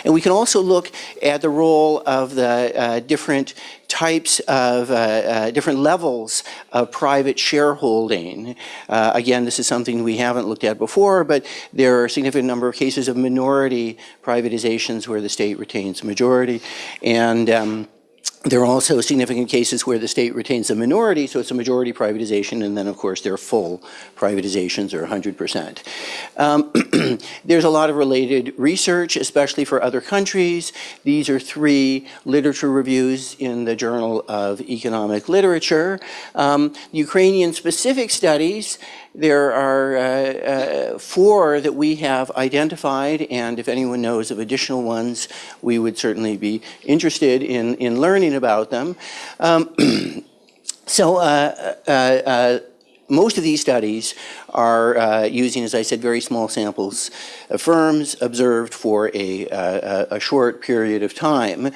And we can also look at the role of the different types of, different levels of private shareholding. Again, this is something we haven't looked at before, but there are a significant number of cases of minority privatizations where the state retains a majority. And there are also significant cases where the state retains a minority, so it's a majority privatization, and then of course there are full privatizations or 100%. There's a lot of related research, especially for other countries. These are 3 literature reviews in the Journal of Economic Literature. Ukrainian specific studies, there are 4 that we have identified, and if anyone knows of additional ones, we would certainly be interested in learning about them. Most of these studies are using, as I said, very small samples of firms observed for a short period of time.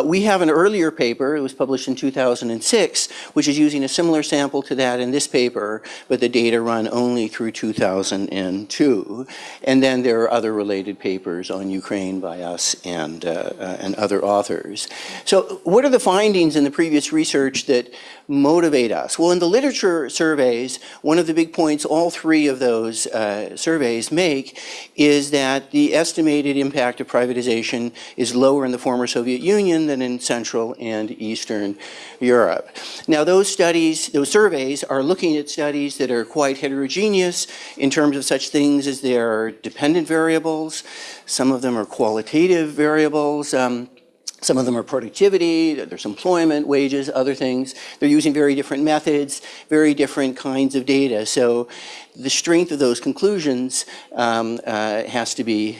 We have an earlier paper, it was published in 2006, which is using a similar sample to that in this paper, but the data run only through 2002. And then there are other related papers on Ukraine by us and other authors. So what are the findings in the previous research that motivate us? Well, in the literature surveys, one of the big points all 3 of those surveys make is that the estimated impact of privatization is lower in the former Soviet Union than in Central and Eastern Europe. Now, those studies, those surveys are looking at studies that are quite heterogeneous in terms of such things as their dependent variables. Some of them are qualitative variables. Some of them are productivity, there's employment, wages, other things. They're using very different methods, very different kinds of data. So the strength of those conclusions has to be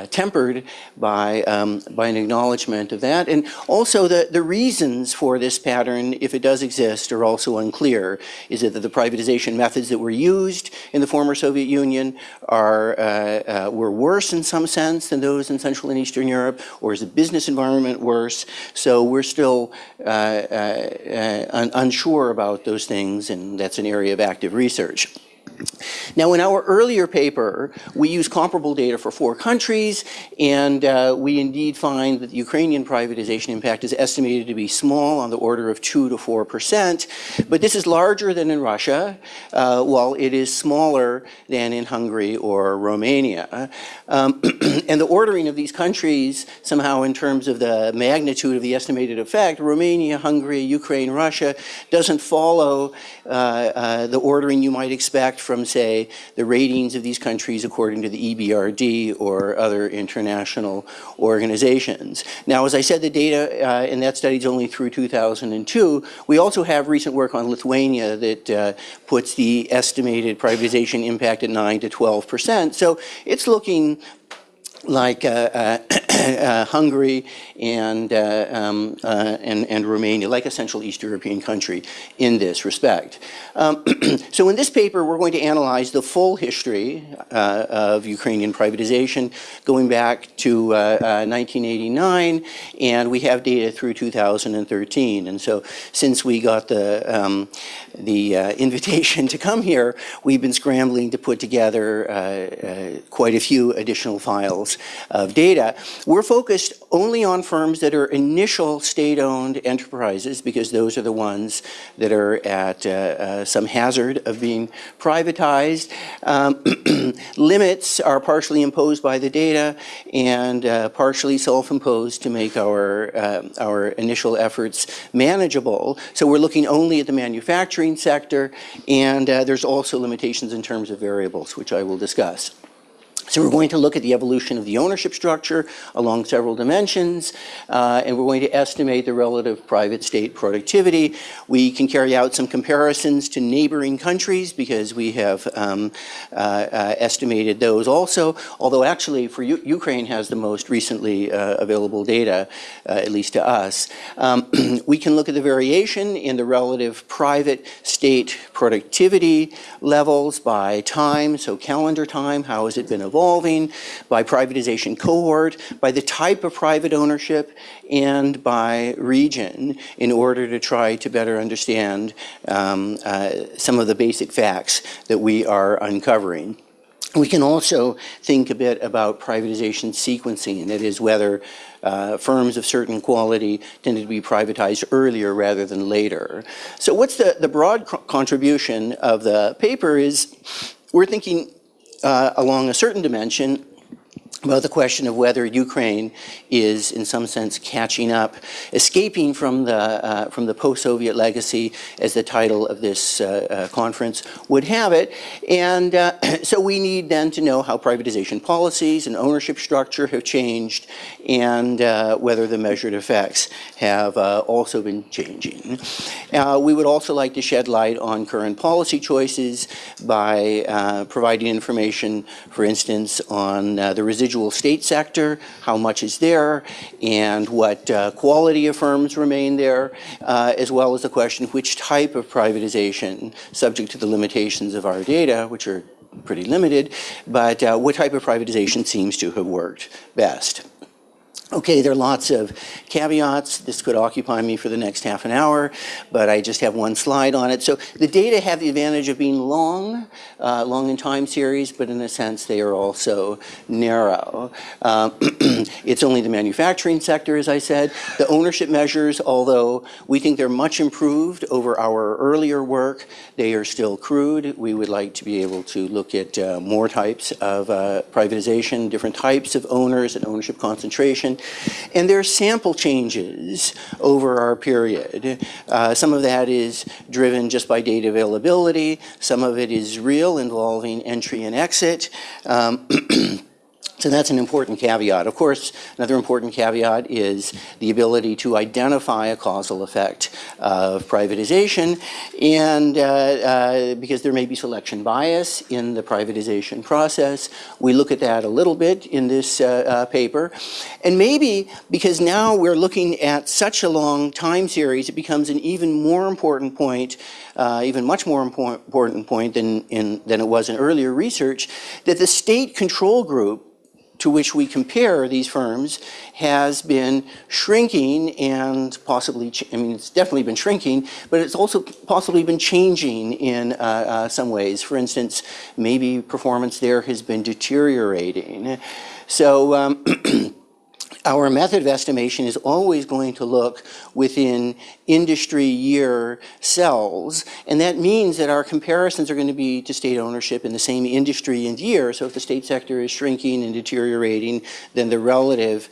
tempered by an acknowledgement of that. And also the reasons for this pattern, if it does exist, are also unclear. Is it that the privatization methods that were used in the former Soviet Union were worse in some sense than those in Central and Eastern Europe, or is the business environment worse? So we're still unsure about those things, and that's an area of active research. Now, in our earlier paper, we used comparable data for 4 countries, and we indeed find that the Ukrainian privatization impact is estimated to be small, on the order of 2 to 4%, but this is larger than in Russia, while it is smaller than in Hungary or Romania. And the ordering of these countries, somehow in terms of the magnitude of the estimated effect, Romania, Hungary, Ukraine, Russia, doesn't follow the ordering you might expect from, say, the ratings of these countries according to the EBRD or other international organizations. Now, as I said, the data in that study is only through 2002. We also have recent work on Lithuania that puts the estimated privatization impact at 9 to 12%. So it's looking like Hungary and Romania, like a Central East European country in this respect. So in this paper, we're going to analyze the full history of Ukrainian privatization going back to 1989, and we have data through 2013. And so since we got the invitation to come here, we've been scrambling to put together quite a few additional files of data. We're focused only on firms that are initial state-owned enterprises, because those are the ones that are at some hazard of being privatized. Limits are partially imposed by the data and partially self-imposed to make our initial efforts manageable. So we're looking only at the manufacturing sector, and there's also limitations in terms of variables, which I will discuss. So we're going to look at the evolution of the ownership structure along several dimensions, and we're going to estimate the relative private-state productivity. We can carry out some comparisons to neighboring countries because we have estimated those also, although actually for Ukraine has the most recently available data, at least to us. We can look at the variation in the relative private-state productivity levels by time, so calendar time, how has it been evolving, by privatization cohort, by the type of private ownership, and by region, in order to try to better understand some of the basic facts that we are uncovering. We can also think a bit about privatization sequencing, that is, whether firms of certain quality tended to be privatized earlier rather than later. So what's the broad contribution of the paper is we're thinking along a certain dimension about the question of whether Ukraine is, in some sense, catching up, escaping from the post-Soviet legacy, as the title of this conference would have it. And so we need then to know how privatization policies and ownership structure have changed, and whether the measured effects have also been changing. We would also like to shed light on current policy choices by providing information, for instance, on the residual state sector, how much is there, and what quality of firms remain there, as well as the question of which type of privatization, subject to the limitations of our data, which are pretty limited, but what type of privatization seems to have worked best. Okay, there are lots of caveats. This could occupy me for the next half an hour, but I just have one slide on it. So the data have the advantage of being long in time series, but in a sense they are also narrow. It's only the manufacturing sector, as I said. The ownership measures, although we think they're much improved over our earlier work, they are still crude. We would like to be able to look at more types of privatization, different types of owners and ownership concentration. And there are sample changes over our period. Some of that is driven just by data availability. Some of it is real, involving entry and exit. So that's an important caveat. Of course, another important caveat is the ability to identify a causal effect of privatization, and because there may be selection bias in the privatization process. We look at that a little bit in this paper. And maybe because now we're looking at such a long time series, it becomes an even more important point, even much more important point than it was in earlier research, that the state control group to which we compare these firms has been shrinking, and possibly, I mean, it's definitely been shrinking, but it's also possibly been changing in some ways. For instance, maybe performance there has been deteriorating. So our method of estimation is always going to look within industry year cells, and that means that our comparisons are going to be to state ownership in the same industry and year. So if the state sector is shrinking and deteriorating, then the relative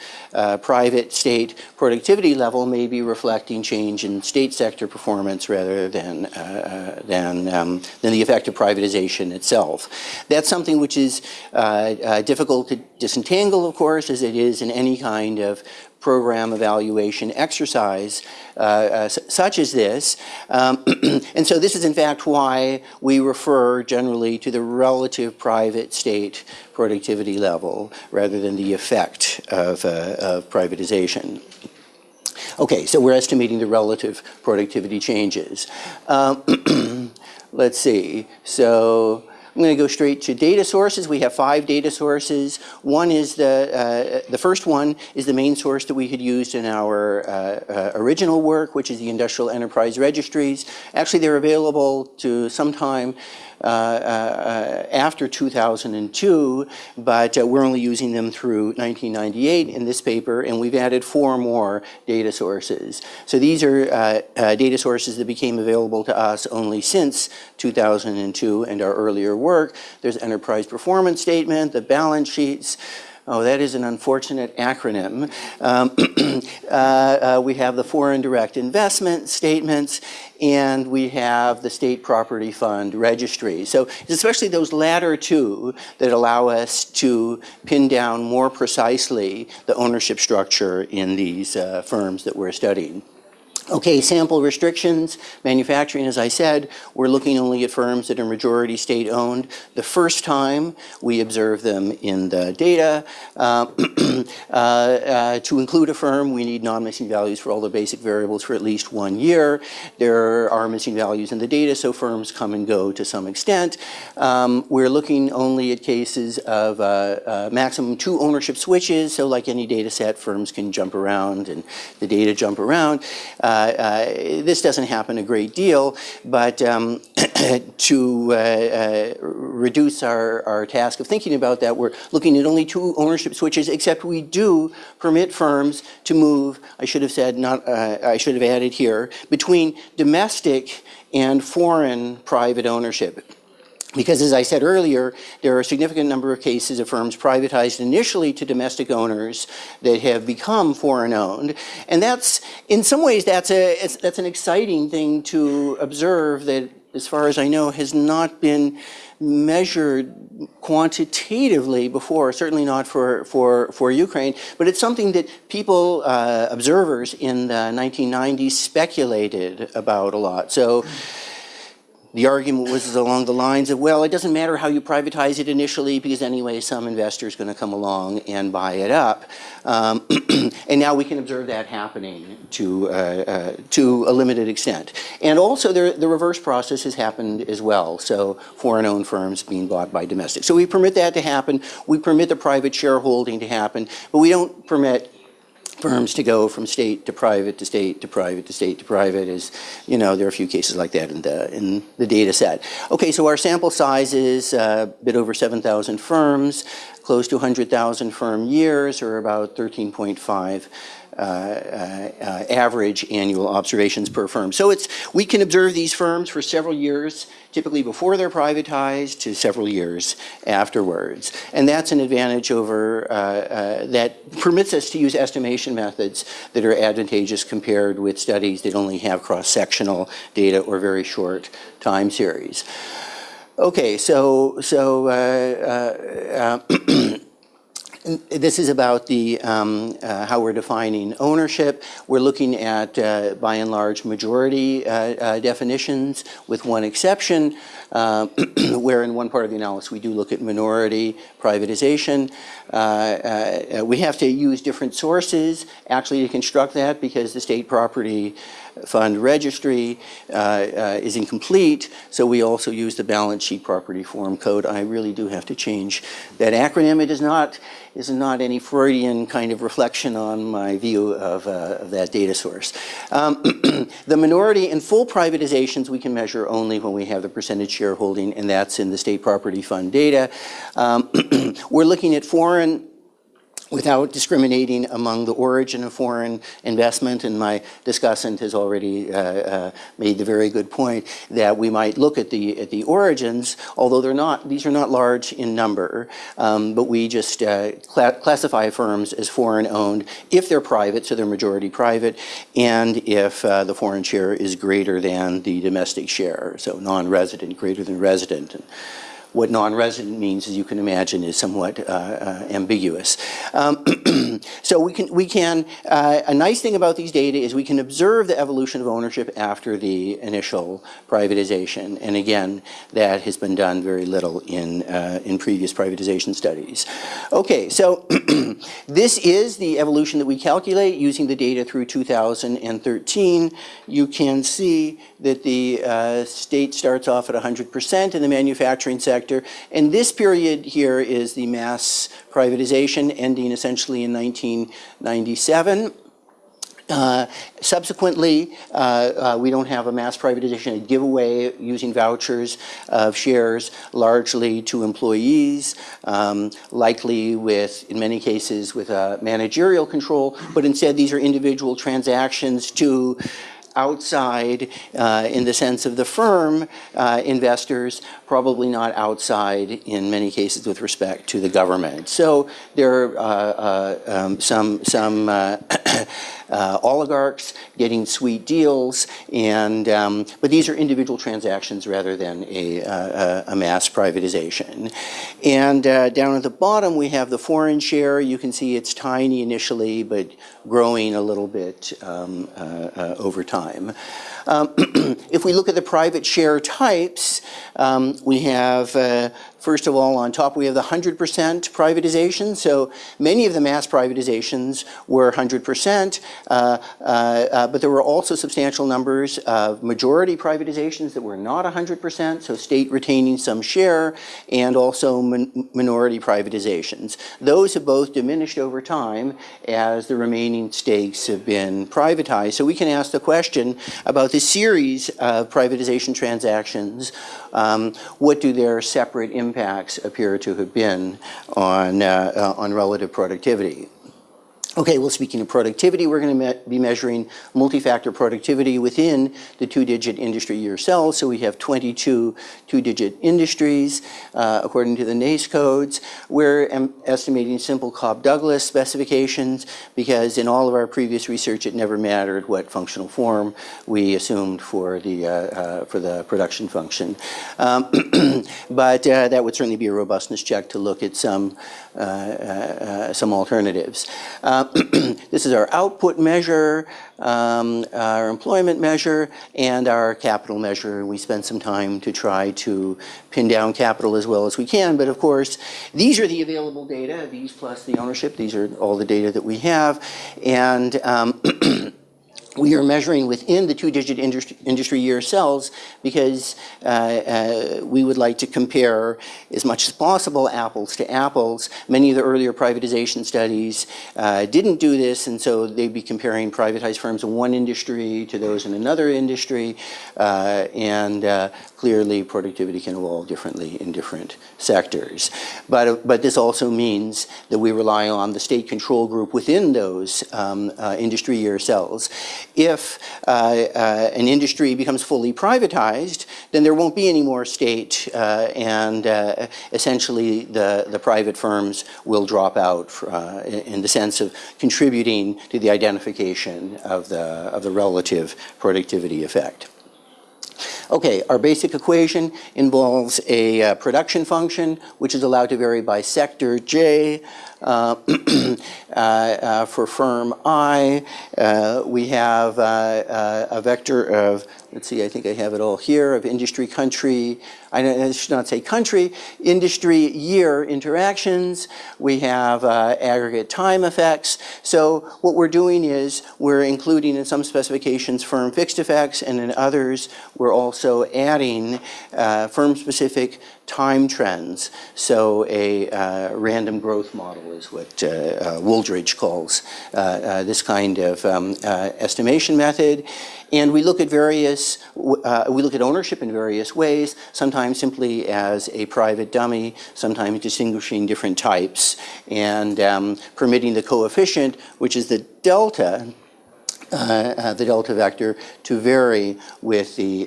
private state productivity level may be reflecting change in state sector performance rather than the effect of privatization itself. That's something which is difficult to disentangle, of course, as it is in any kind of program evaluation exercise such as this. And so this is in fact why we refer generally to the relative private state productivity level rather than the effect of privatization. Okay, so we're estimating the relative productivity changes. Let's see, so I'm going to go straight to data sources. We have 5 data sources. One is the first one is the main source that we had used in our original work, which is the Industrial Enterprise Registries. Actually, they're available to sometime after 2002, but we're only using them through 1998 in this paper, and we've added 4 more data sources. So these are data sources that became available to us only since 2002 and our earlier work. There's enterprise performance statement, the balance sheets. Oh, that is an unfortunate acronym. We have the foreign direct investment statements, and we have the state property fund registry. So it's especially those latter 2 that allow us to pin down more precisely the ownership structure in these firms that we're studying. Okay, sample restrictions. Manufacturing, as I said, we're looking only at firms that are majority state-owned. The first time we observe them in the data. To include a firm, we need non-missing values for all the basic variables for at least 1 year. There are missing values in the data, so firms come and go to some extent. We're looking only at cases of maximum 2 ownership switches, so like any data set, firms can jump around and the data jump around. This doesn't happen a great deal, but to reduce our task of thinking about that, we're looking at only 2 ownership switches, except we do permit firms to move, I should have said, I should have added here, between domestic and foreign private ownership. Because, as I said earlier, there are a significant number of cases of firms privatized initially to domestic owners that have become foreign-owned, and that's, in some ways, that's an exciting thing to observe that, as far as I know, has not been measured quantitatively before, certainly not for Ukraine, but it's something that people, observers in the 1990s speculated about a lot. So the argument was along the lines of, well, it doesn't matter how you privatize it initially because anyway some investor is going to come along and buy it up. And now we can observe that happening to a limited extent. And also the reverse process has happened as well, so foreign-owned firms being bought by domestic. So we permit that to happen. We permit the private shareholding to happen, but we don't permit firms to go from state to private to state to private to state to private. Is, you know, there are a few cases like that in the data set. Okay, so our sample size is a bit over 7,000 firms, close to 100,000 firm years, or about 13.5 average annual observations per firm. So we can observe these firms for several years, typically before they're privatized, to several years afterwards. And that's an advantage over, that permits us to use estimation methods that are advantageous compared with studies that only have cross-sectional data or very short time series. Okay, so this is about the how we're defining ownership. We're looking at, by and large, majority definitions, with one exception, where in one part of the analysis we do look at minority privatization. We have to use different sources actually to construct that, because the state property fund registry is incomplete, so we also use the balance sheet property form code. I really do have to change that acronym. It is not any Freudian kind of reflection on my view of that data source. The minority and full privatizations we can measure only when we have the percentage shareholding, and that's in the state property fund data. We're looking at foreign without discriminating among the origin of foreign investment, and my discussant has already made the very good point that we might look at the origins, although these are not large in number, but we just classify firms as foreign-owned if they're private, so they're majority private, and if the foreign share is greater than the domestic share, so non-resident greater than resident. And what non-resident means, as you can imagine, is somewhat ambiguous. So a nice thing about these data is we can observe the evolution of ownership after the initial privatization. And again, that has been done very little in previous privatization studies. Okay, so this is the evolution that we calculate using the data through 2013. You can see that the state starts off at 100% in the manufacturing sector. And this period here is the mass privatization ending essentially in 1997. Subsequently, we don't have a mass privatization, a giveaway using vouchers of shares largely to employees, likely in many cases with managerial control, but instead these are individual transactions to outside, in the sense of the firm, investors, probably not outside in many cases with respect to the government. So there are some oligarchs getting sweet deals, but these are individual transactions rather than a mass privatization. And down at the bottom we have the foreign share. You can see it's tiny initially, but growing a little bit over time. If we look at the private share types, we have First of all, on top we have the 100% privatization. So many of the mass privatizations were 100%, but there were also substantial numbers of majority privatizations that were not 100%, so state retaining some share, and also minority privatizations. Those have both diminished over time as the remaining stakes have been privatized. So we can ask the question about the series of privatization transactions. What do their separate impacts appear to have been on relative productivity? Okay, well, speaking of productivity, we're going to be measuring multi-factor productivity within the two-digit industry year cells. So we have 22 two-digit industries, according to the NACE codes. We're estimating simple Cobb-Douglas specifications because in all of our previous research, it never mattered what functional form we assumed for the production function. But that would certainly be a robustness check to look at some alternatives. This is our output measure, our employment measure, and our capital measure. We spent some time to try to pin down capital as well as we can, but of course, these are the available data, these plus the ownership. These are all the data that we have, and we are measuring within the two-digit industry year cells because we would like to compare as much as possible apples to apples. Many of the earlier privatization studies didn't do this, and so they'd be comparing privatized firms in one industry to those in another industry, and clearly productivity can evolve differently in different sectors. But this also means that we rely on the state control group within those industry year cells. If an industry becomes fully privatized, then there won't be any more state, and essentially the private firms will drop out in the sense of contributing to the identification of the relative productivity effect. Okay, our basic equation involves a production function, which is allowed to vary by sector J. For firm I, we have a vector of, let's see, I think I have it all here, of industry, country, I should not say country, industry, year interactions. We have aggregate time effects. So what we're doing is we're including in some specifications firm fixed effects, and in others we're also adding firm-specific time trends. So a random growth model is what Wooldridge calls this kind of estimation method. And we look at we look at ownership in various ways, sometimes simply as a private dummy, sometimes distinguishing different types, and permitting the coefficient, which is the delta vector, to vary with the,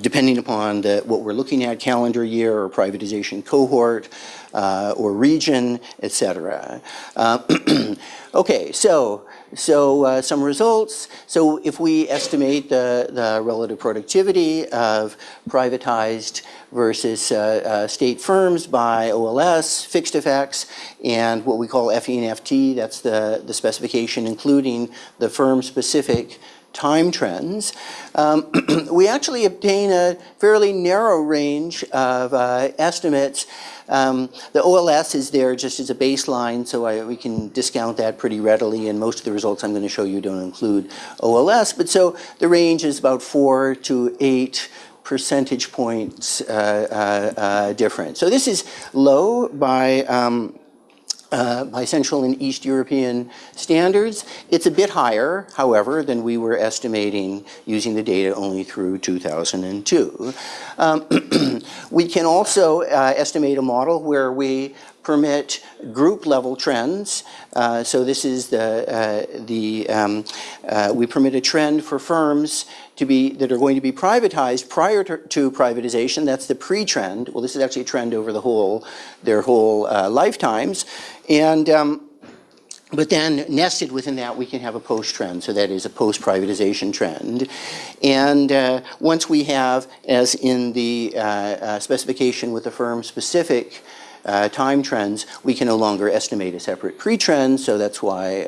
depending upon what we're looking at, calendar year or privatization cohort or region, etc. Okay, so some results. So if we estimate the relative productivity of privatized versus state firms by OLS, fixed effects, and what we call FE and FT, that's the specification including the firm-specific time trends, we actually obtain a fairly narrow range of estimates. The OLS is there just as a baseline, so we can discount that pretty readily, and most of the results I'm going to show you don't include OLS. But so the range is about 4 to 8 percentage points different. So this is low by Central and East European standards. It's a bit higher, however, than we were estimating using the data only through 2002. We can also estimate a model where we permit group level trends. So this is we permit a trend for firms that are going to be privatized prior to privatization. That's the pre-trend. Well, this is actually a trend over their whole lifetimes. And but then nested within that, we can have a post-trend. So that is a post-privatization trend. And once we have, as in the specification with the firm-specific time trends, we can no longer estimate a separate pre-trend, so that's why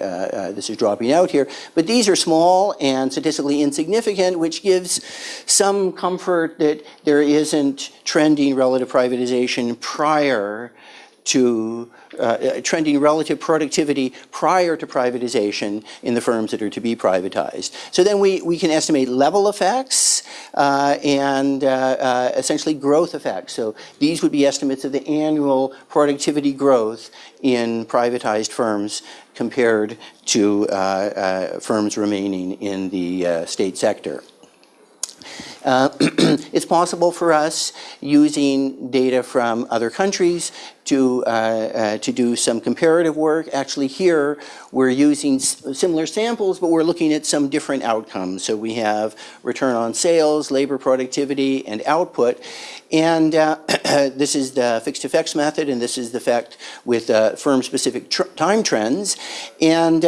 this is dropping out here. But these are small and statistically insignificant, which gives some comfort that there isn't trending relative privatization prior to trending relative productivity prior to privatization in the firms that are to be privatized. So then we can estimate level effects and essentially growth effects. So these would be estimates of the annual productivity growth in privatized firms compared to firms remaining in the state sector. It's possible for us, using data from other countries, to do some comparative work. Actually here we're using similar samples, but we're looking at some different outcomes. So we have return on sales, labor productivity, and output. And this is the fixed effects method, and this is the effect with firm-specific time trends. And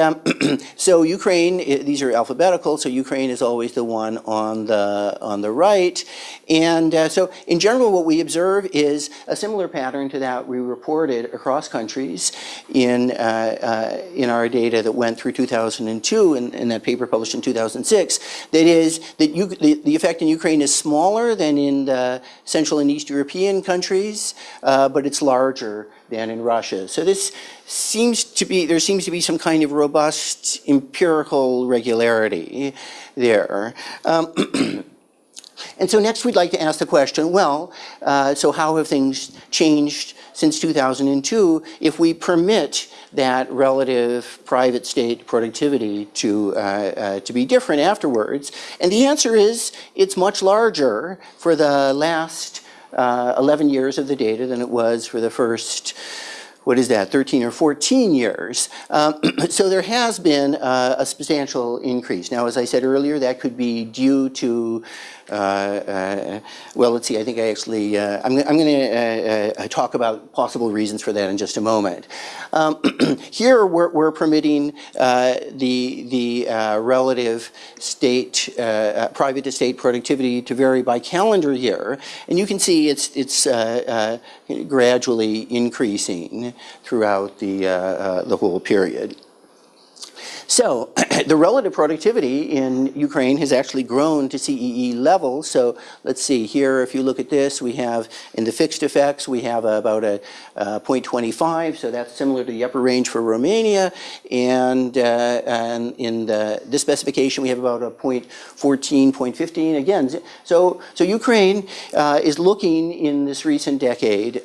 so Ukraine, these are alphabetical, so Ukraine is always the one on the right. And so in general, what we observe is a similar pattern to that we reported across countries in our data that went through 2002 in that paper published in 2006. That is, that the effect in Ukraine is smaller than in the Central and East European countries, but it's larger than in Russia. So this seems to be, there seems to be some kind of robust empirical regularity there. And so next we'd like to ask the question, well, so how have things changed since 2002 if we permit that relative private state productivity to be different afterwards? And the answer is it's much larger for the last 11 years of the data than it was for the first, what is that, 13 or 14 years. So there has been a substantial increase. Now, as I said earlier, that could be due to, well, let's see, I think I actually, I'm going to talk about possible reasons for that in just a moment. Here we're permitting the relative state, private to state productivity to vary by calendar year. And you can see it's gradually increasing throughout the whole period. So the relative productivity in Ukraine has actually grown to CEE levels. So let's see here, if you look at this, we have in the fixed effects, we have about a 0.25, so that's similar to the upper range for Romania. And in this specification, we have about a 0.14, 0.15. Again, so Ukraine is looking in this recent decade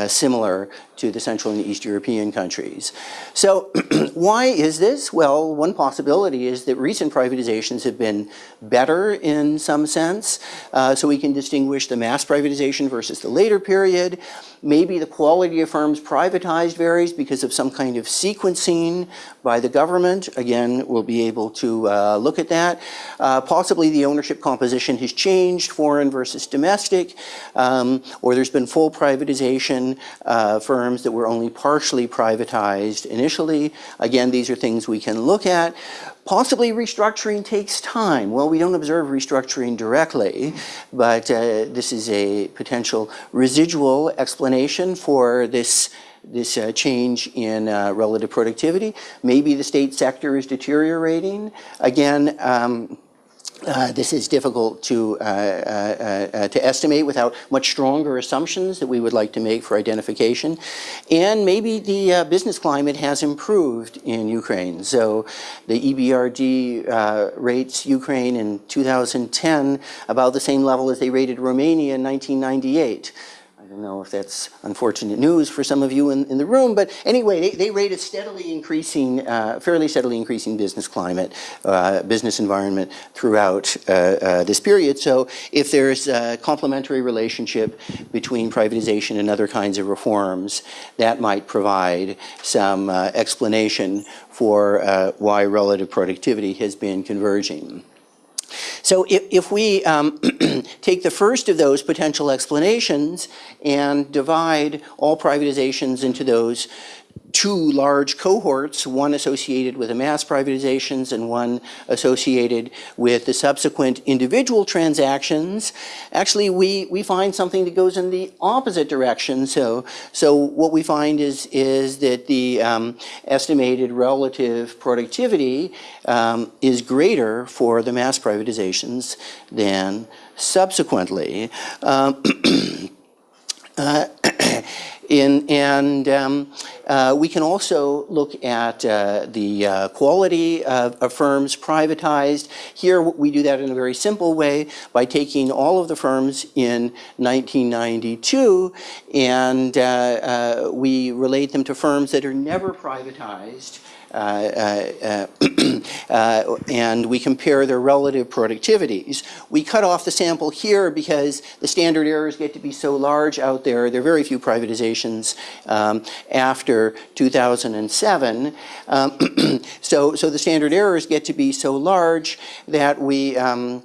similar to the Central and East European countries. So why is this? Well, one possibility is that recent privatizations have been better in some sense. So we can distinguish the mass privatization versus the later period. Maybe the quality of firms privatized varies because of some kind of sequencing by the government. Again, we'll be able to look at that. Possibly the ownership composition has changed, foreign versus domestic, or there's been full privatization, firms that were only partially privatized initially. Again, these are things we can look at. Possibly restructuring takes time. Well, we don't observe restructuring directly, but this is a potential residual explanation for this change in relative productivity. Maybe the state sector is deteriorating. Again, this is difficult to estimate without much stronger assumptions that we would like to make for identification. And maybe the business climate has improved in Ukraine. So the EBRD rates Ukraine in 2010 about the same level as they rated Romania in 1998. I don't know if that's unfortunate news for some of you in the room, but anyway, they rate a steadily increasing, fairly steadily increasing business climate, business environment throughout this period. So if there's a complementary relationship between privatization and other kinds of reforms, that might provide some explanation for why relative productivity has been converging. So if we take the first of those potential explanations and divide all privatizations into those two large cohorts, one associated with the mass privatizations and one associated with the subsequent individual transactions, actually we find something that goes in the opposite direction. So what we find is that the estimated relative productivity is greater for the mass privatizations than subsequently. We can also look at the quality of firms privatized. Here we do that in a very simple way by taking all of the firms in 1992 and we relate them to firms that are never privatized. And we compare their relative productivities. We cut off the sample here because the standard errors get to be so large out there. There are very few privatizations after 2007. So the standard errors get to be so large that we, you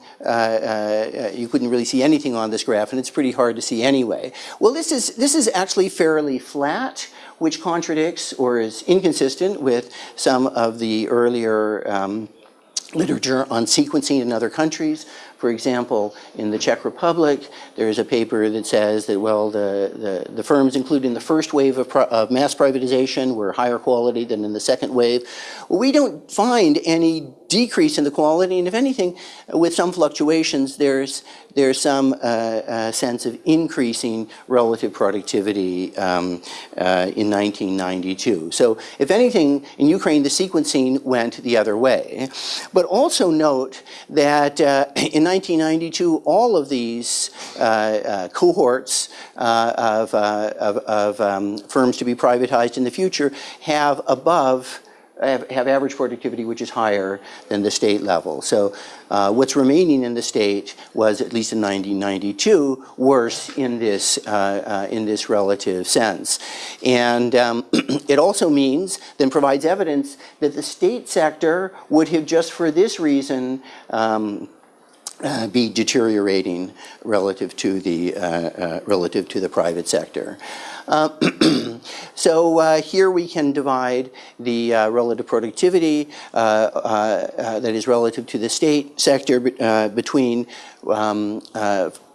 couldn't really see anything on this graph, and it's pretty hard to see anyway. Well, this is actually fairly flat, which contradicts or is inconsistent with some of the earlier literature on sequencing in other countries. For example, in the Czech Republic, there's a paper that says that, well, the firms included in the first wave of mass privatization were higher quality than in the second wave. Well, we don't find any decrease in the quality, and if anything, with some fluctuations, there's some sense of increasing relative productivity in 1992. So if anything, in Ukraine, the sequencing went the other way. But also note that in 1992, all of these cohorts of firms to be privatized in the future have average productivity which is higher than the state level. So what's remaining in the state was, at least in 1992, worse in this relative sense. And it also means, then provides evidence that the state sector would have, just for this reason, be deteriorating relative to the private sector. So here we can divide the relative productivity that is relative to the state sector between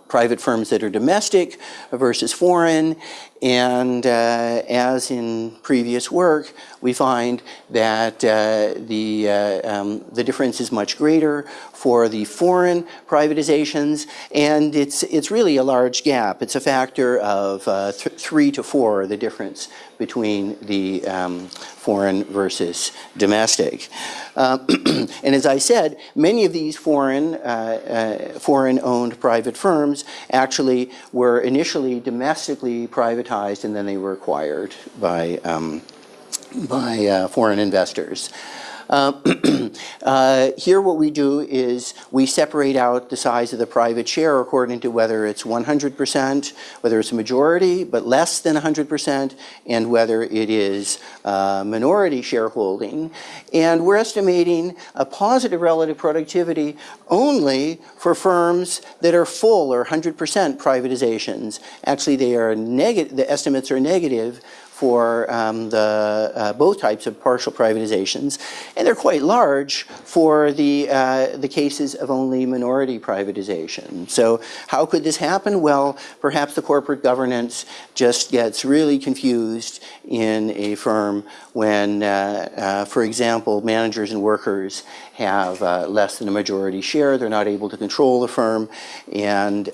private firms that are domestic versus foreign, and as in previous work, we find that the difference is much greater for the foreign privatizations, and it's really a large gap. It's a factor of 3 to 4, the difference between the foreign versus domestic. And as I said, many of these foreign-owned private firms actually were initially domestically privatized, and then they were acquired by foreign investors. Here what we do is we separate out the size of the private share according to whether it's 100%, whether it's a majority but less than 100%, and whether it is minority shareholding. And we're estimating a positive relative productivity only for firms that are full or 100% privatizations. Actually, they are negative. The estimates are negative for both types of partial privatizations, and they're quite large for the cases of only minority privatization. So how could this happen? Well, perhaps the corporate governance just gets really confused in a firm when, for example, managers and workers have less than a majority share. They're not able to control the firm, and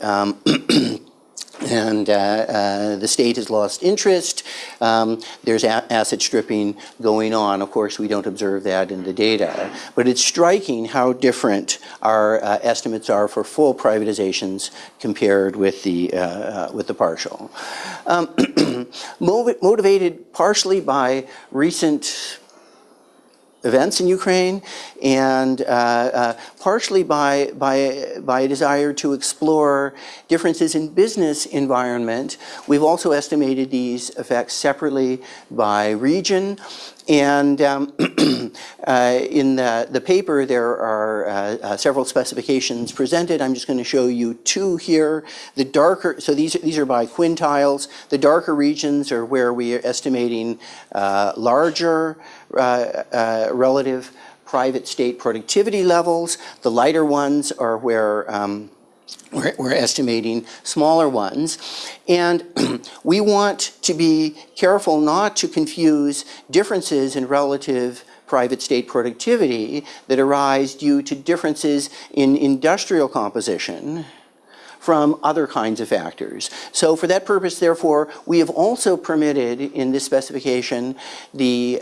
the state has lost interest. There's asset stripping going on. Of course, we don't observe that in the data. But it's striking how different our estimates are for full privatizations compared with the partial. Motivated partially by recent events in Ukraine, and partially by a desire to explore differences in business environment. We've also estimated these effects separately by region, And in the paper, there are several specifications presented. I'm just going to show you two here. The darker, so these are by quintiles. The darker regions are where we are estimating larger relative private state productivity levels. The lighter ones are where we're estimating smaller ones. And we want to be careful not to confuse differences in relative private state productivity that arise due to differences in industrial composition from other kinds of factors. So for that purpose, therefore, we have also permitted in this specification the,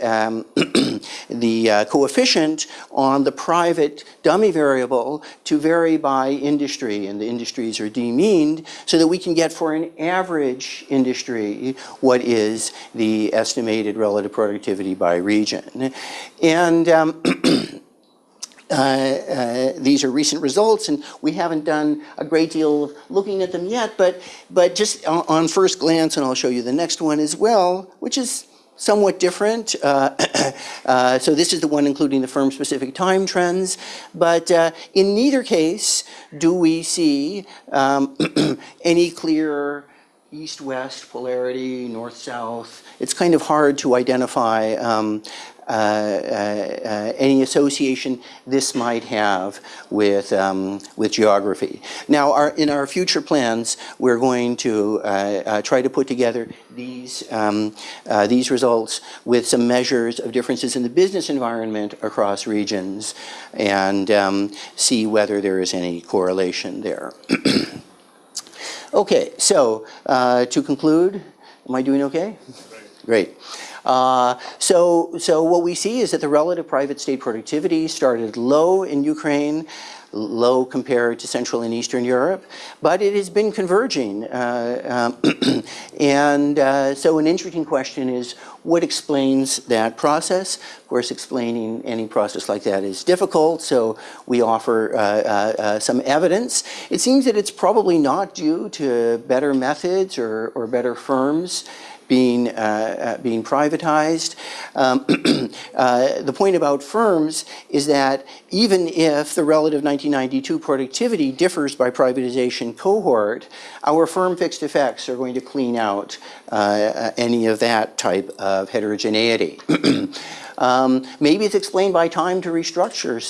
the coefficient on the private dummy variable to vary by industry, and the industries are demeaned so that we can get for an average industry what is the estimated relative productivity by region. And these are recent results, and we haven't done a great deal of looking at them yet, but just on first glance, and I'll show you the next one as well, which is somewhat different. So this is the one including the firm-specific time trends, but in neither case do we see any clear east-west polarity, north-south. It's kind of hard to identify any association this might have with geography. Now, in our future plans, we're going to try to put together these results with some measures of differences in the business environment across regions and see whether there is any correlation there. Okay, so to conclude, am I doing okay? Great. So what we see is that the relative private state productivity started low in Ukraine, low compared to Central and Eastern Europe, but it has been converging. So an interesting question is, what explains that process? Of course, explaining any process like that is difficult, so we offer some evidence. It seems that it's probably not due to better methods or better firms being privatized. The point about firms is that even if the relative 1992 productivity differs by privatization cohort, our firm fixed effects are going to clean out any of that type of heterogeneity. Maybe it's explained by time to restructure.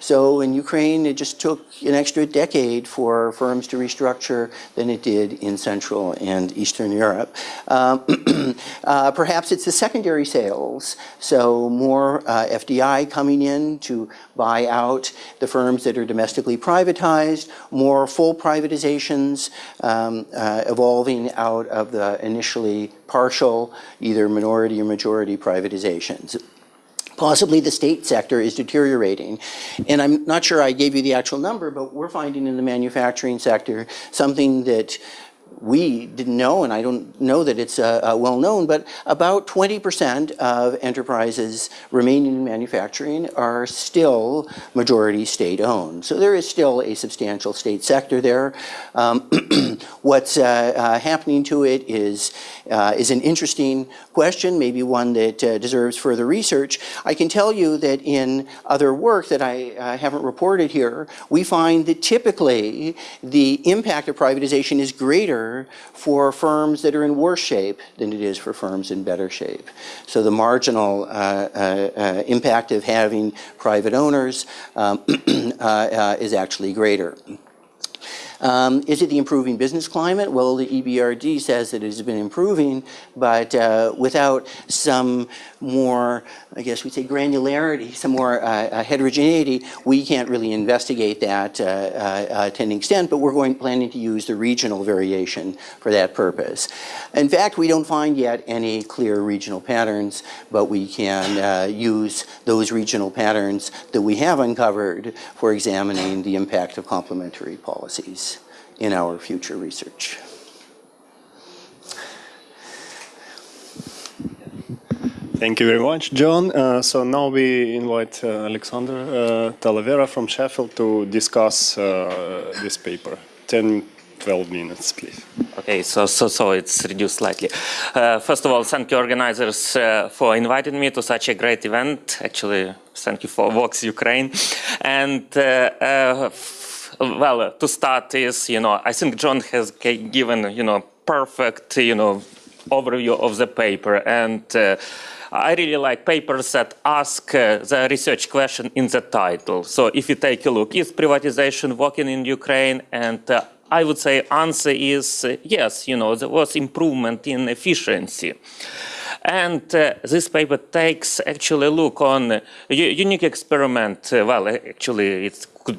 So in Ukraine, it just took an extra decade for firms to restructure than it did in Central and Eastern Europe. Perhaps it's the secondary sales, so more FDI coming in to buy out the firms that are domestically privatized, more full privatizations evolving out of the initially partial, either minority or majority privatizations. Possibly the state sector is deteriorating. And I'm not sure I gave you the actual number, but we're finding in the manufacturing sector something that we didn't know, and I don't know that it's well known, but about 20% of enterprises remaining in manufacturing are still majority state-owned. So there is still a substantial state sector there. What's happening to it is an interesting question, maybe one that deserves further research. I can tell you that in other work that I haven't reported here, we find that typically the impact of privatization is greater for firms that are in worse shape than it is for firms in better shape. So the marginal impact of having private owners is actually greater. Is it the improving business climate? Well, the EBRD says that it has been improving, but without some more, I guess we'd say, granularity, some more heterogeneity, we can't really investigate that to an extent, but we're planning to use the regional variation for that purpose. In fact, we don't find yet any clear regional patterns, but we can use those regional patterns that we have uncovered for examining the impact of complementary policies in our future research. Thank you very much, John. So now we invite Oleksandr Talavera from Sheffield to discuss this paper. 10-12 minutes, please. Okay. Okay, so it's reduced slightly. First of all, thank you organizers for inviting me to such a great event. Actually, thank you for Vox Ukraine. And well, to start is, I think John has given, perfect, overview of the paper. And I really like papers that ask the research question in the title. So if you take a look, is privatization working in Ukraine? And I would say answer is yes, there was improvement in efficiency. And this paper takes actually a look on a unique experiment. Well, actually, it could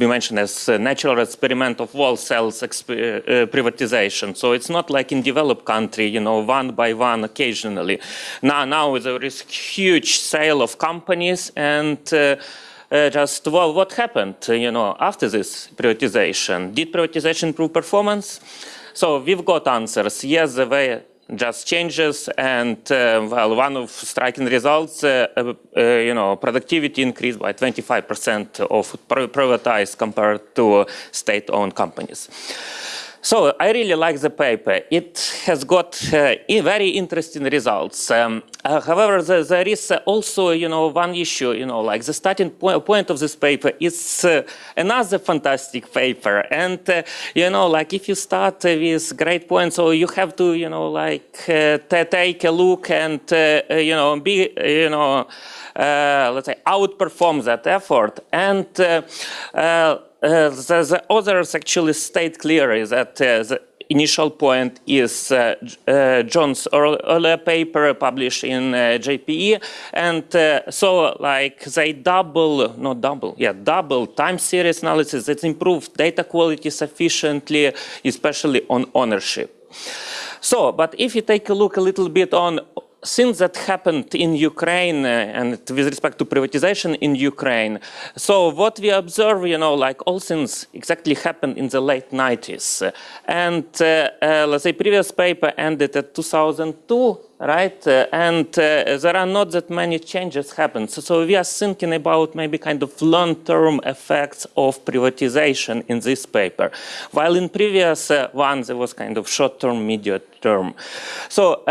be mentioned as a natural experiment of wall cells privatization. So it's not like in developed country, one by one occasionally. Now there is huge sale of companies and well, what happened, after this privatization? Did privatization improve performance? So we've got answers. Yes, the way just changes, and well, one of striking results, productivity increased by 25% of privatized compared to state-owned companies. So I really like the paper. It has got very interesting results. However, there is also, one issue, like the starting point of this paper is another fantastic paper. And, like if you start with great points, so you have to, take a look and, be, let's say, outperform that effort. And the others actually state clearly that the initial point is John's earlier paper published in JPE, and so like they double time series analysis that improved data quality sufficiently, especially on ownership. So, but if you take a look a little bit on things that happened in Ukraine and with respect to privatization in Ukraine. So what we observe, like all things exactly happened in the late 90s. And let's say previous paper ended at 2002, right? And there are not that many changes happened. So we are thinking about maybe kind of long-term effects of privatization in this paper. While in previous ones, there was kind of short-term, medium-term. So,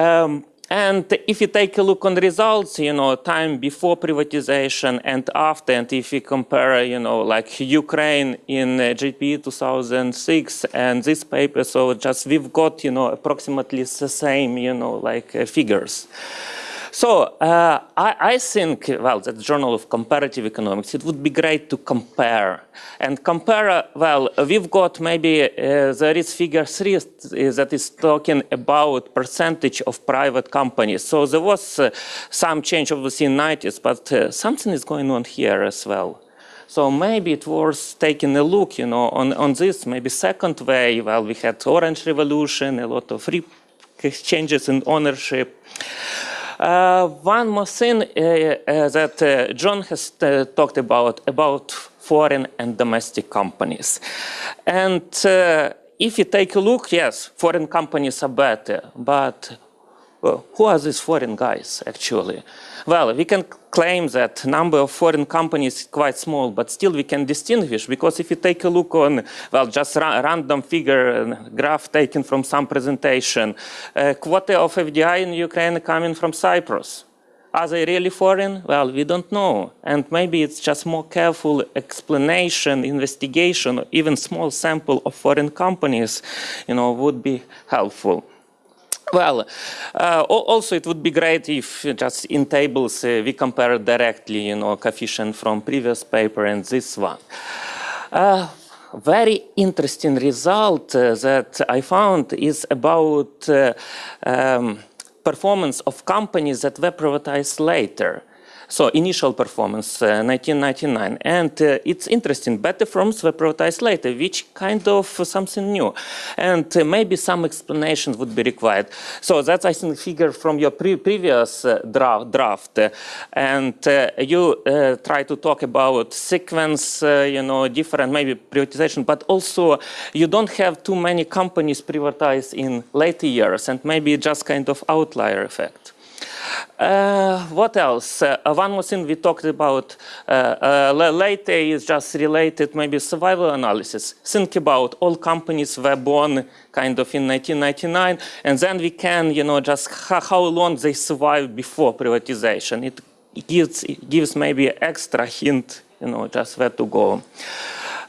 and if you take a look on the results, time before privatization and after, and if you compare, like Ukraine in GP 2006 and this paper, so just we've got, approximately the same, figures. So I think, well, the Journal of Comparative Economics, it would be great to compare. And compare, well, we've got maybe, there is figure 3 that is talking about percentage of private companies. So there was some change obviously in the 90s, but something is going on here as well. So maybe it was taking a look, on this, maybe second way. Well, we had Orange Revolution, a lot of changes in ownership. One more thing that John has talked about foreign and domestic companies. And if you take a look, yes, foreign companies are better, but who are these foreign guys, actually? Well, we can claim that number of foreign companies is quite small, but still we can distinguish, because if you take a look on, well, just random figure graph taken from some presentation, quota of FDI in Ukraine coming from Cyprus. Are they really foreign? Well, we don't know. And maybe it's just more careful explanation, investigation, or even small sample of foreign companies, would be helpful. Well, also it would be great if just in tables we compare directly, coefficient from previous paper and this one. Very interesting result that I found is about performance of companies that were privatized later. So initial performance, 1999. And it's interesting, better firms were privatized later, which kind of something new. And maybe some explanations would be required. So that's, I think, figure from your previous draft. And you try to talk about sequence, different maybe privatization, but also you don't have too many companies privatized in later years, and maybe just kind of outlier effect. What else? One more thing we talked about later is just related, maybe survival analysis. Think about all companies were born kind of in 1999, and then we can, just how long they survived before privatization. It gives maybe extra hint, just where to go.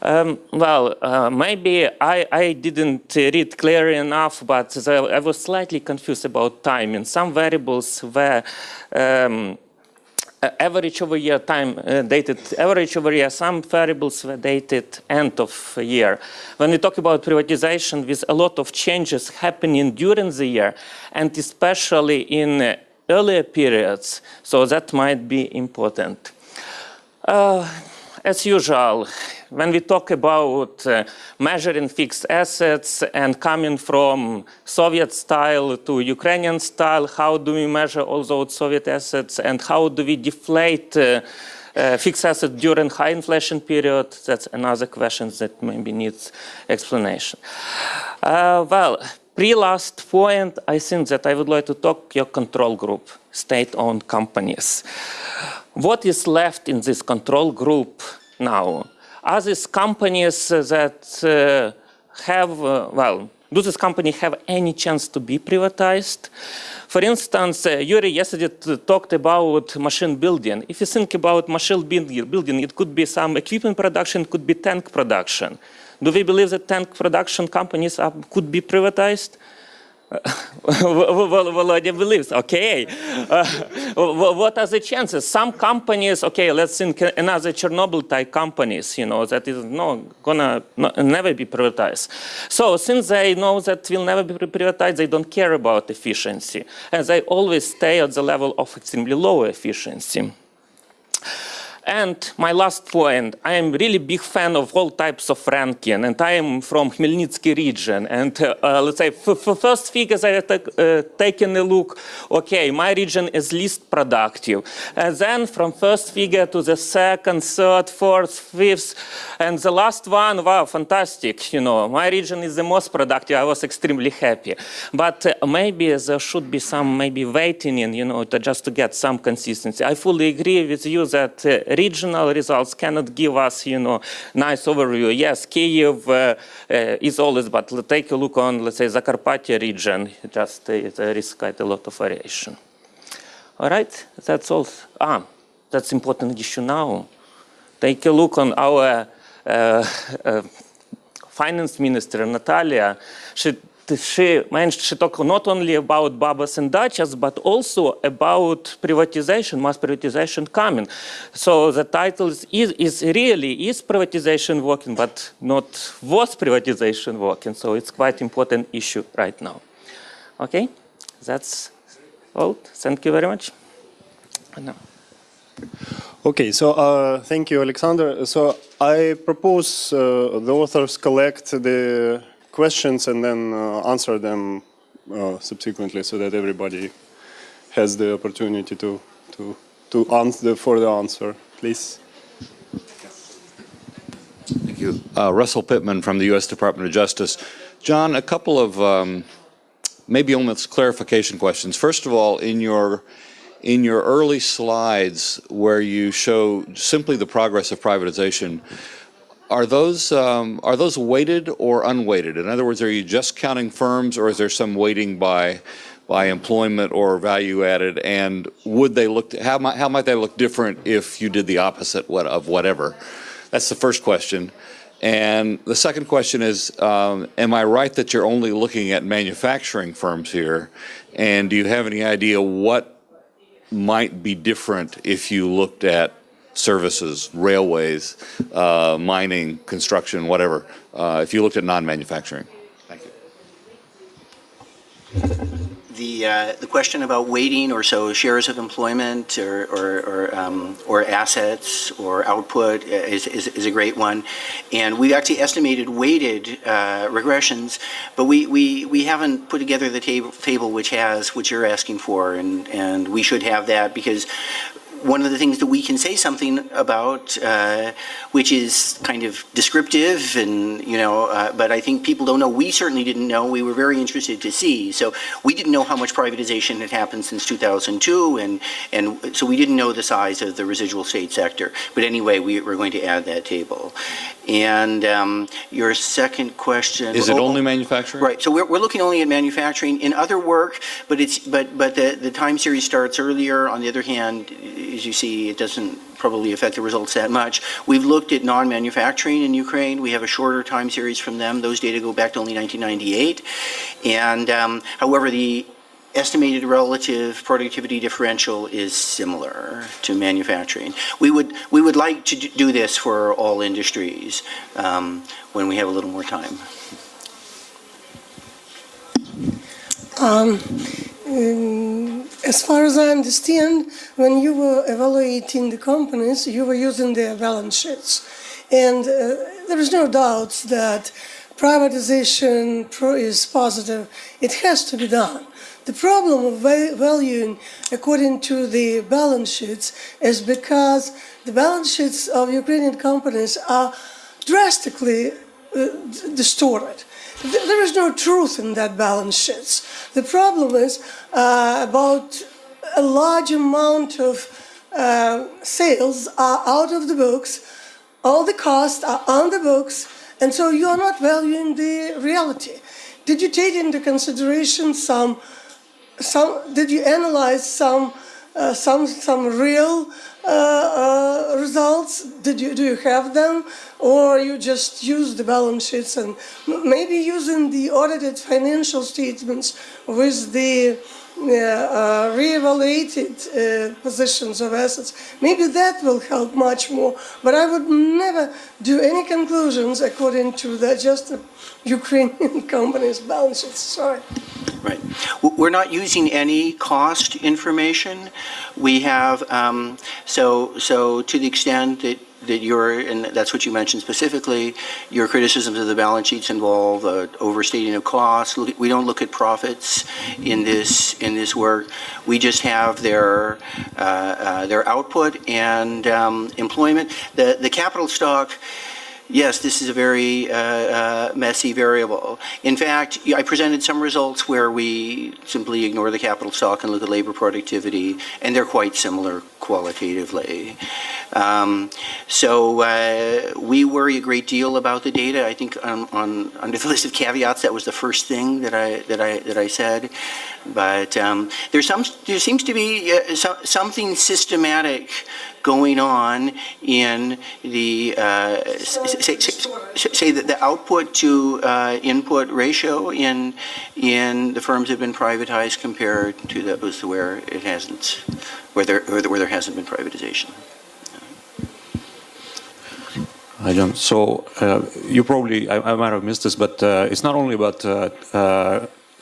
Maybe I didn't read clearly enough, but I was slightly confused about timing. Some variables were average over year, time dated average over year. Some variables were dated end of year. When we talk about privatization, with a lot of changes happening during the year, and especially in earlier periods, so that might be important. As usual, when we talk about measuring fixed assets and coming from Soviet style to Ukrainian style, how do we measure all those Soviet assets and how do we deflate fixed assets during high inflation period? That's another question that maybe needs explanation. Pre-last point, I think that I would like to talk your control group, state-owned companies. What is left in this control group now? Are these companies that do this company have any chance to be privatized? For instance, Yuri yesterday talked about machine building. If you think about machine building, it could be some equipment production, it could be tank production. Do we believe that tank production companies could be privatized? Volodya believes, okay. What are the chances? Some companies, okay, let's think another Chernobyl type companies, that is never be privatized. So since they know that will never be privatized, they don't care about efficiency. And they always stay at the level of extremely low efficiency. And my last point, I am really big fan of all types of ranking, and I am from Khmelnytsky region. And let's say for first figures, I have taken a look, okay, my region is least productive. And then from first figure to the second, third, fourth, fifth, and the last one, wow, fantastic. My region is the most productive. I was extremely happy. But maybe there should be some weighting in, just to get some consistency. I fully agree with you that regional results cannot give us, nice overview. Yes, Kyiv is always, but take a look on, let's say, Zakarpattia region. Just there is quite a lot of variation. All right, that's all. That's important issue now. Take a look on our finance minister, Natalia. She talked not only about babas and dachas, but also about privatization, mass privatization coming. So the title is really, is privatization working, but not was privatization working. So it's quite important issue right now. Okay, that's all. Thank you very much. Okay, so thank you, Oleksandr. So I propose the authors collect the questions and then answer them subsequently, so that everybody has the opportunity to answer for the answer. Please. Thank you. Russell Pittman from the U.S. Department of Justice. John, a couple of maybe almost clarification questions. First of all, in your early slides where you show simply the progress of privatization, are those weighted or unweighted? In other words, are you just counting firms, or is there some weighting by employment or value added? And would they look? How might they look different if you did the opposite of whatever? That's the first question. And the second question is, am I right that you're only looking at manufacturing firms here? And do you have any idea what might be different if you looked at services, railways, mining, construction, whatever, if you looked at non-manufacturing? Thank you. The question about weighting, or so shares of employment or assets or output is a great one, and we actually estimated weighted regressions, but we haven't put together the table which you're asking for, and we should have that, because one of the things that we can say something about, which is kind of descriptive, and but I think people don't know. We certainly didn't know. We were very interested to see. So we didn't know how much privatization had happened since 2002, and so we didn't know the size of the residual state sector. But anyway, we're going to add that table. And your second question is it only manufacturing? Right. So we're looking only at manufacturing. In other work, but the time series starts earlier. On the other hand, as you see, it doesn't probably affect the results that much. We've looked at non-manufacturing in Ukraine. We have a shorter time series from them. Those data go back to only 1998. And however, the estimated relative productivity differential is similar to manufacturing. We would like to do this for all industries when we have a little more time. As far as I understand, when you were evaluating the companies, you were using their balance sheets. And there is no doubt that privatization is positive. It has to be done. The problem of valuing according to the balance sheets is because the balance sheets of Ukrainian companies are drastically distorted. There is no truth in that balance sheets. The problem is about a large amount of sales are out of the books, all the costs are on the books, and so you are not valuing the reality. Did you take into consideration did you analyze some real results? Do you have them, or you just use the balance sheets and maybe using the audited financial statements with the reevaluated positions of assets? Maybe that will help much more. But I would never do any conclusions according to just Ukrainian companies' balance sheets. Sorry. Right. We're not using any cost information. We have, so to the extent that and that's what you mentioned specifically, your criticisms of the balance sheets involve overstating of costs. We don't look at profits in this work. We just have their output and employment. The capital stock. Yes, this is a very messy variable. In fact, I presented some results where we simply ignore the capital stock and look at labor productivity, and they're quite similar qualitatively. So we worry a great deal about the data. I think under the list of caveats, that was the first thing that I said. But there seems to be something systematic going on in the say that the output to input ratio in the firms that have been privatized compared to those where it hasn't, where there hasn't been privatization. Hi, John. So you probably, I might have missed this, but it's not only about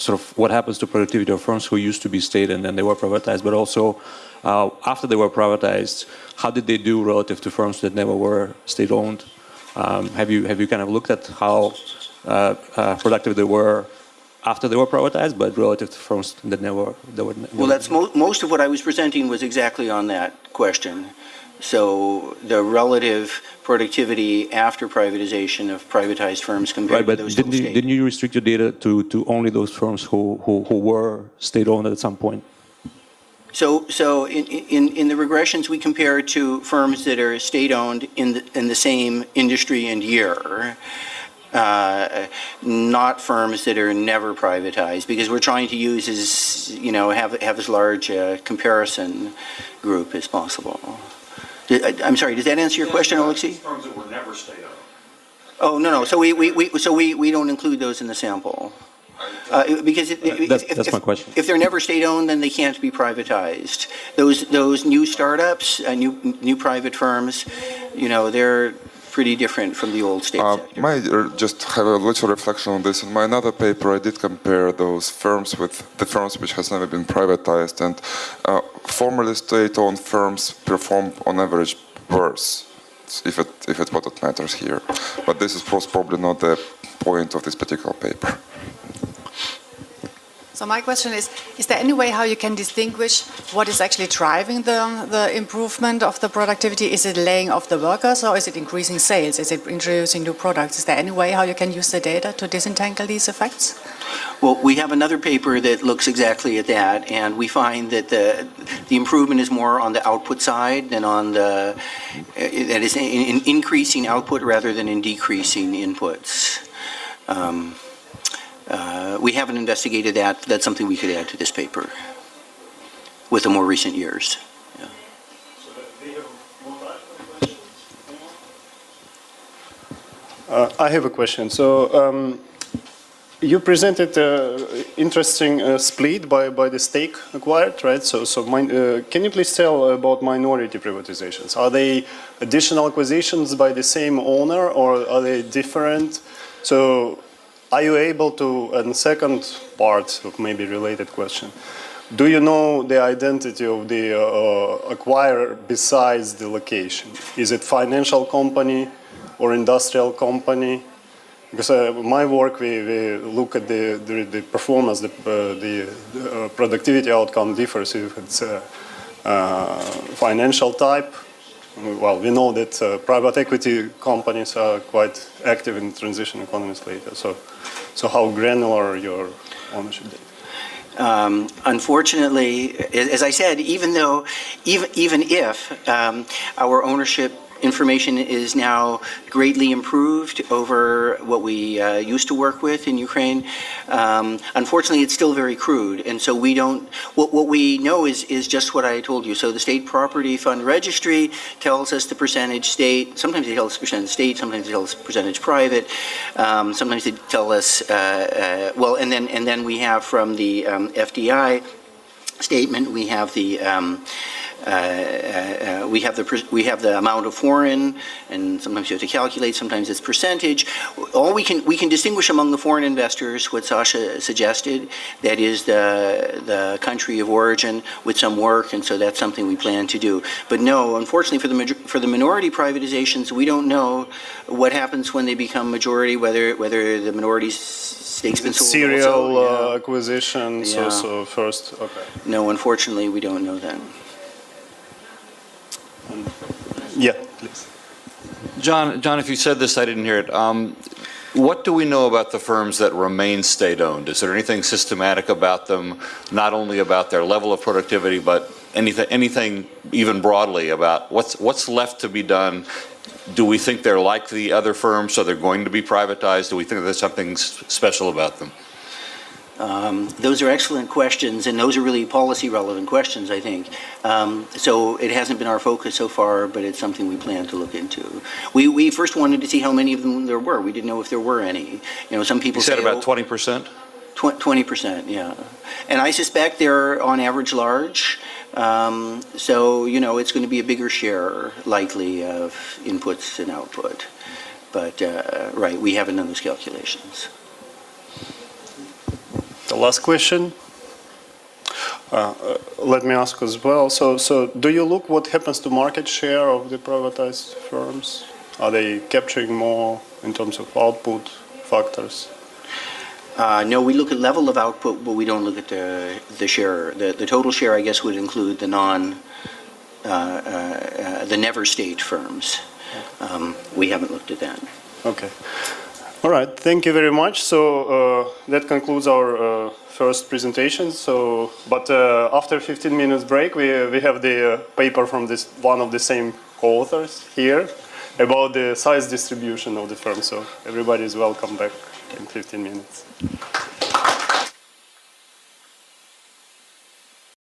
sort of what happens to productivity of firms who used to be state and then they were privatized, but also after they were privatized, how did they do relative to firms that never were state-owned? Have you kind of looked at how productive they were after they were privatized, but relative to firms that never were? Well, that's most of what I was presenting was exactly on that question. So the relative productivity after privatization of privatized firms compared to those still state. Didn't you restrict your data to only those firms who were state-owned at some point? So in the regressions, we compare to firms that are state-owned in the same industry and year, not firms that are never privatized, because we're trying to use have as large a comparison group as possible. I'm sorry, does that answer your question, Oleksandr? Firms that were never state-owned. Oh, no. So we don't include those in the sample. Because that's my question. If they're never state-owned, then they can't be privatized. Those new startups, new private firms, they're pretty different from the old state sector. Might just have a little reflection on this. In my another paper, I did compare those firms with the firms which has never been privatized, and formerly state-owned firms perform on average worse, if it's what it matters here. But this is probably not the point of this particular paper. So my question is there any way how you can distinguish what is actually driving the improvement of the productivity? Is it laying off the workers or is it increasing sales? Is it introducing new products? Is there any way how you can use the data to disentangle these effects? Well, we have another paper that looks exactly at that, and we find that the improvement is more on the output side than on the, that is in increasing output rather than in decreasing inputs. We haven't investigated that. That's something we could add to this paper with the more recent years. Yeah. I have a question. So you presented an interesting split by the stake acquired, right? So can you please tell about minority privatizations? Are they additional acquisitions by the same owner or are they different? So are you able to, and second part of maybe related question, do you know the identity of the acquirer besides the location? Is it financial company or industrial company? Because my work, we look at the performance, the productivity outcome differs if it's financial type. Well, we know that private equity companies are quite active in transition economies later. So how granular your ownership data? Unfortunately, as I said, even if our ownership information is now greatly improved over what we used to work with in Ukraine, unfortunately it's still very crude, and so we don't, what we know is just what I told you. So the State Property Fund Registry tells us the percentage state, sometimes they tell us percentage state, sometimes they tell us percentage private, sometimes they tell us, well, and then we have from the FDI statement, we have the we have the amount of foreign, and sometimes you have to calculate. Sometimes it's percentage. We can distinguish among the foreign investors what Sasha suggested. That is the country of origin with some work, and so that's something we plan to do. But no, unfortunately, for the minority privatizations, we don't know what happens when they become majority. Whether the minority stake's been sold. Serial acquisition. Yeah. So first, okay. No, unfortunately, we don't know that. Yeah, please. John, if you said this, I didn't hear it. What do we know about the firms that remain state-owned? Is there anything systematic about them, not only about their level of productivity, but anything even broadly about what's left to be done? Do we think they're like the other firms, so they're going to be privatized? Do we think there's something special about them? Those are excellent questions, and those are really policy-relevant questions, I think. So it hasn't been our focus so far, but it's something we plan to look into. We first wanted to see how many of them there were. We didn't know if there were any. You know, some people say... You said say, about 20%? 20%, yeah. And I suspect they're on average large. So, you know, it's going to be a bigger share, likely, of inputs and output. But, right, we haven't done those calculations. The last question. Let me ask as well. So do you look what happens to market share of the privatized firms? Are they capturing more in terms of output factors? No, we look at level of output, but we don't look at the share. The total share, I guess, would include the the never state firms. We haven't looked at that. Okay. All right. Thank you very much. So that concludes our first presentation. So, but after 15 minutes break, we have the paper from one of the same co-authors here about the size distribution of the firm. So everybody is welcome back in 15 minutes.